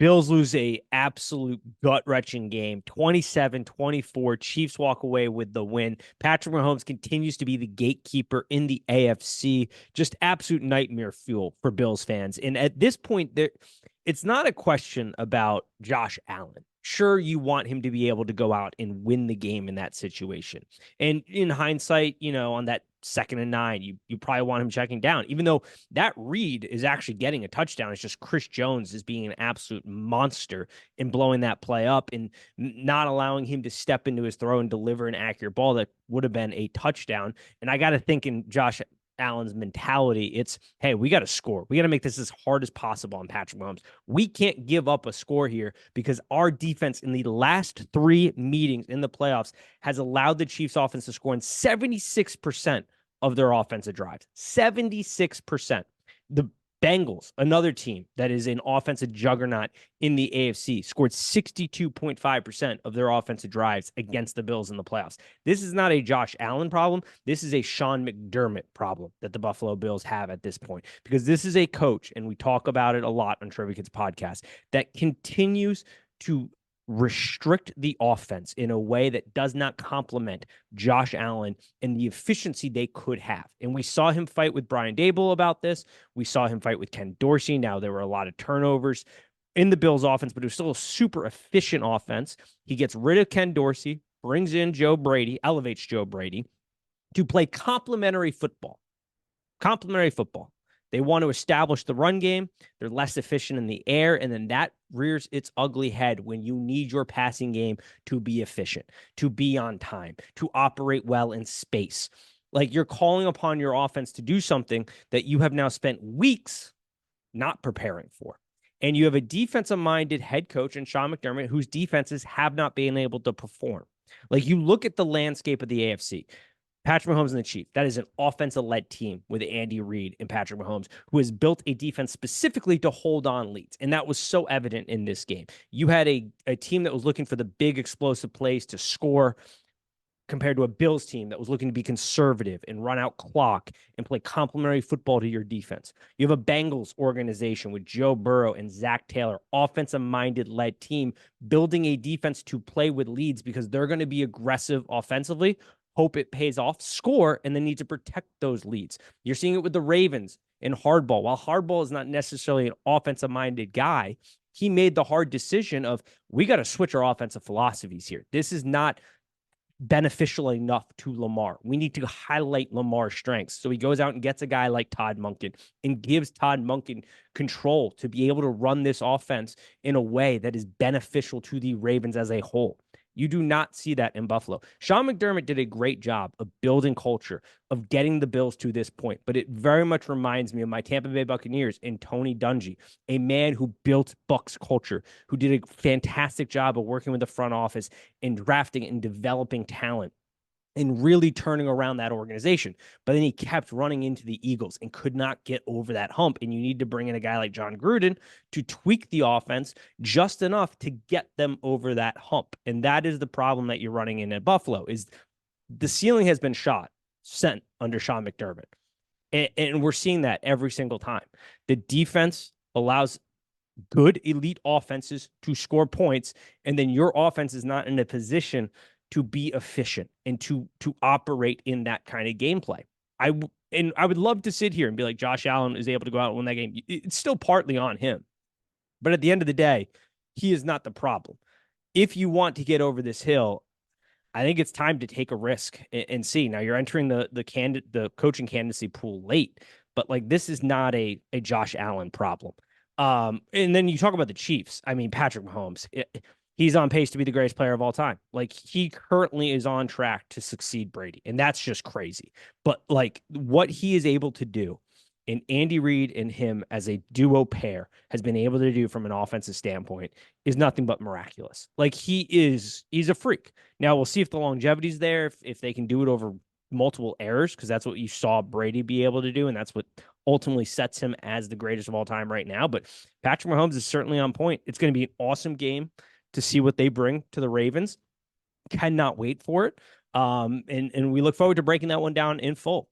Bills lose a absolute gut-wrenching game, 27-24. Chiefs walk away with the win. Patrick Mahomes continues to be the gatekeeper in the AFC. Just absolute nightmare fuel for Bills fans. And at this point, it's not a question about Josh Allen. Sure, you want him to be able to go out and win the game in that situation. And in hindsight, on that 2nd and 9, you probably want him checking down, even though that read is actually getting a touchdown. It's just Chris Jones is being an absolute monster in blowing that play up and not allowing him to step into his throw and deliver an accurate ball that would have been a touchdown. And I got to think in Josh Allen's mentality, it's, hey, we got to score. We got to make this as hard as possible on Patrick Mahomes. We can't give up a score here because our defense in the last 3 meetings in the playoffs has allowed the Chiefs offense to score in 76% of their offensive drives. 76%. The Bengals, another team that is an offensive juggernaut in the AFC, scored 62.5% of their offensive drives against the Bills in the playoffs. This is not a Josh Allen problem. This is a Sean McDermott problem that the Buffalo Bills have at this point, because this is a coach, and we talk about it a lot on Trivia Kids podcast, that continues to restrict the offense in a way that does not complement Josh Allen and the efficiency they could have. And we saw him fight with Brian Daboll about this. We saw him fight with Ken Dorsey. Now, there were a lot of turnovers in the Bills offense, but it was still a super efficient offense. He gets rid of Ken Dorsey, brings in Joe Brady, elevates Joe Brady to play complementary football. Complementary football. They want to establish the run game. They're less efficient in the air, and then that rears its ugly head when you need your passing game to be efficient, to be on time, to operate well in space. Like, you're calling upon your offense to do something that you have now spent weeks not preparing for. And you have a defensive-minded head coach in Sean McDermott whose defenses have not been able to perform. Like, you look at the landscape of the AFC. Patrick Mahomes and the Chiefs, that is an offensive-led team with Andy Reid and Patrick Mahomes, who has built a defense specifically to hold on leads. And that was so evident in this game. You had a team that was looking for the big explosive plays to score compared to a Bills team that was looking to be conservative and run out clock and play complementary football to your defense. You have a Bengals organization with Joe Burrow and Zach Taylor, offensive-minded led team, building a defense to play with leads because they're going to be aggressive offensively, hope it pays off, score, and then need to protect those leads. You're seeing it with the Ravens and Hardball. While Hardball is not necessarily an offensive-minded guy, he made the hard decision of, we got to switch our offensive philosophies here. This is not beneficial enough to Lamar. We need to highlight Lamar's strengths. So he goes out and gets a guy like Todd Monken and gives Todd Monken control to be able to run this offense in a way that is beneficial to the Ravens as a whole. You do not see that in Buffalo. Sean McDermott did a great job of building culture, of getting the Bills to this point, but it very much reminds me of my Tampa Bay Buccaneers and Tony Dungy, a man who built Bucs culture, who did a fantastic job of working with the front office and drafting and developing talent and really turning around that organization. But then he kept running into the Eagles and could not get over that hump. And you need to bring in a guy like John Gruden to tweak the offense just enough to get them over that hump. And that is the problem that you're running in at Buffalo, is the ceiling has been sent under Sean McDermott. And we're seeing that every single time. The defense allows good elite offenses to score points, and then your offense is not in a position to be efficient and to operate in that kind of gameplay. I would love to sit here and be like, Josh Allen is able to go out and win that game. It's still partly on him. But at the end of the day, he is not the problem. If you want to get over this hill, I think it's time to take a risk and see. Now, you're entering the coaching candidacy pool late, but like, this is not a Josh Allen problem. And then you talk about the Chiefs. I mean, Patrick Mahomes, he's on pace to be the greatest player of all time. Like, he currently is on track to succeed Brady, and that's just crazy. But like, what he is able to do, and Andy Reid and him as a duo pair has been able to do from an offensive standpoint, is nothing but miraculous. Like, he's a freak. Now, we'll see if the longevity's there, if they can do it over multiple errors, because that's what you saw Brady be able to do, and that's what ultimately sets him as the greatest of all time right now. But Patrick Mahomes is certainly on point. It's going to be an awesome game to see what they bring to the Ravens. Cannot wait for it. And we look forward to breaking that one down in full.